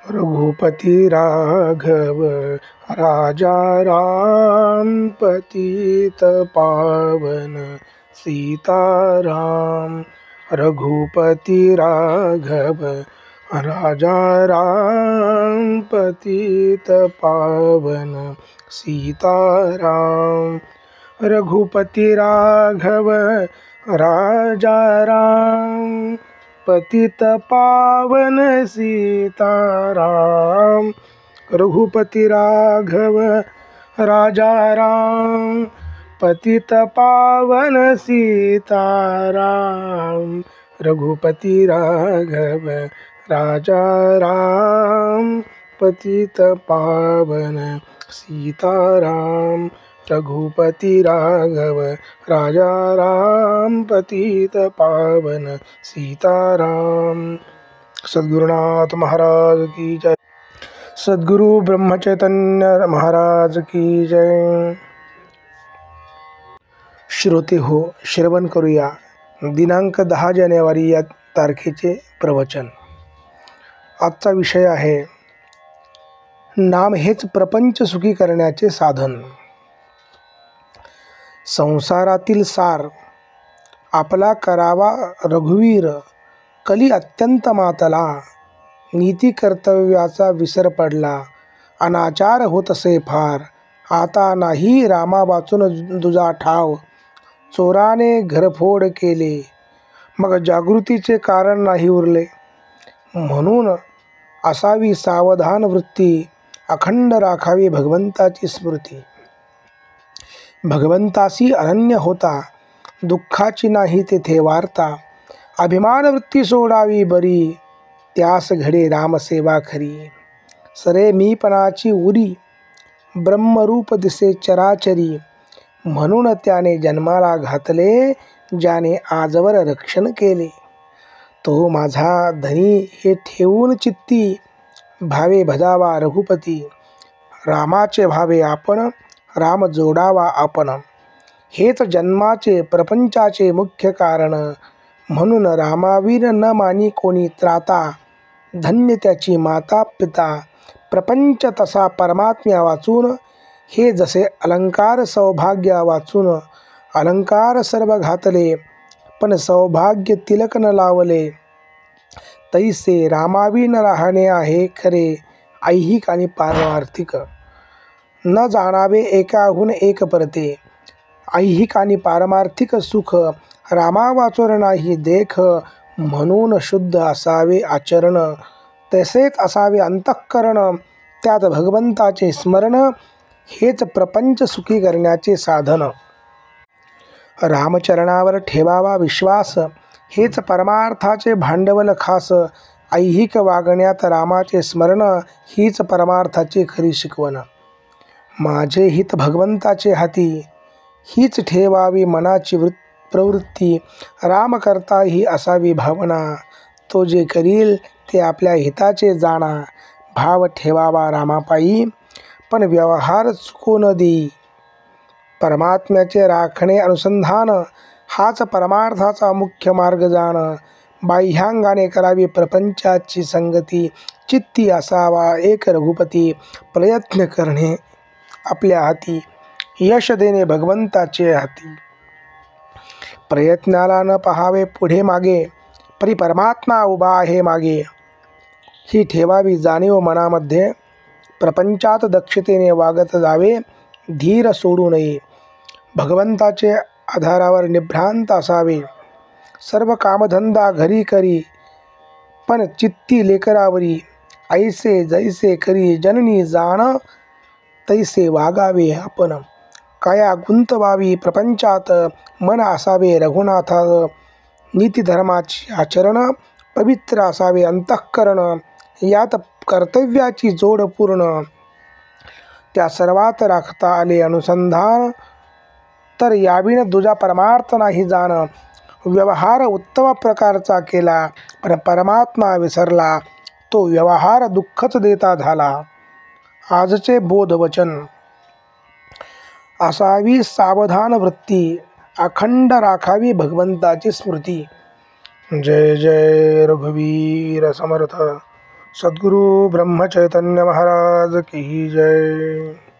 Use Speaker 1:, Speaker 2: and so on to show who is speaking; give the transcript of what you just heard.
Speaker 1: रघुपति राघव राजा राम पतित पावन सीताराम। रघुपति राघव राजा राम पतित पावन सीताराम। रघुपति राघव राजा राम पतित पावन सीताराम। रघुपति राघव राजा राम पतित पावन सीताराम। रघुपति राघव राजा राम पतित पावन सीताराम। रघुपति राघव राजा राम पतित पावन सीताराम। सद्गुरुनाथ महाराज की जय। सद्गुरु ब्रह्मचैतन्य महाराज की जय। श्रोते हो, श्रवण करूया दिनांक 10 जानेवारी या तारखेचे प्रवचन। आजचा विषय आहे नाम हेच प्रपंच सुखी करण्याचे साधन। संसारातील सार आपला करावा रघुवीर, कली अत्यंत मातला। नीती कर्तव्याचा विसर पडला, अनाचार होत असे फार। आता नाही रामा वाचून दुजा ठाव, चोराने घरफोड केले। मग जागृतीचे कारण नाही उरले, म्हणून असावी सावधान वृत्ती। अखंड राखावी भगवंताची स्मृती। भगवंतासी अनन्य होता, दुःखाची नाही तेथे वार्ता। अभिमान वृत्ती सोडावी बरी, त्यास घडे रामसेवा खरी। सरे मीपणाची उरी, ब्रह्मरूप दिसे चराचरी। म्हणून त्याने जन्माला घातले, ज्याने आजवर रक्षण केले। तो माझा धनी हे ठेवून चित्ती, भावे भजावा रघुपती। रामाचे भावे आपण, राम जोडावा आपण। हेच जन्माचे प्रपंचाचे मुख्य कारण, म्हणून रामावीर न मानी कोणी त्राता। धन्य त्याची माता पिता, प्रपंच तसा परमात्म्या वाचून। हे जसे अलंकार सौभाग्य वाचून, अलंकार सर्व घातले, पण सौभाग्य तिलक न लावले। तैसे रामाविन राहणे आहे खरे, ऐहिक आणि पारमार्थिक। न जाणावे एकाहून एक परते, ऐहिक आणि पारमार्थिक सुख। रामा वाचून नाही देख, म्हणून शुद्ध असावे आचरण। तसेच असावे अंतःकरण, त्यात भगवंताचे स्मरण। हेच प्रपंच सुखी करण्याचे साधन। रामचरणावर ठेवावा विश्वास, हेच परमार्थाचे भांडवल खास। ऐहिक वागण्यात रामाचे स्मरण, हीच परमार्थाची खरी शिकवण। माझे हित भगवंताचे हाती, हीच ठेवावी मनाची प्रवृत्ती। राम करता ही असावी भावना, तो जे करील ते आपल्या हिताचे जाणा। भाव ठेवावा रामापायी, पण व्यवहार चुको न देई। परमात्म्याचे राखणे अनुसंधान, हाच परमार्थाचा मुख्य मार्ग जाण। बाह्यांगाने करावी प्रपंचाची संगती, चित्ती असावा एक रघुपती। प्रयत्न करणे आपल्या हाती, यश देणे भगवंताचे हाती। प्रयत्नाला न पहावे पुढे मागे, परी परमात्मा उभा आहे मागे। ही ठेवावी जाणीव मनामध्ये, प्रपंचात दक्षतेने वागत जावे, धीर सोडू नये। भगवंताचे आधारावर निभ्रांत असावे, सर्व कामधंदा घरी करी, पण चित्ती लेकरावरी। ऐसे जैसे करी जननी जाण, तैसे वागावे आपण। काया गुंतवावी प्रपंचात, मन असावे रघुनाथात। नीतिधर्माचे आचरण, पवित्र असावे अंतःकरण। यात कर्तव्याची जोड पूर्ण, त्या सर्वात राखता आले अनुसंधान। तर याविन दुजा परमार्थ नाही जाण। व्यवहार उत्तम प्रकारचा केला, पण परमात्मा विसरला, तो व्यवहार दुःखच देता झाला। आजचे बोधवचन, असावी सावधान वृत्ती। अखंड राखावी भगवंताची स्मृती। जय जय रघुवीर समर्थ। सद्गुरु ब्रह्मचैतन्य महाराज की जय।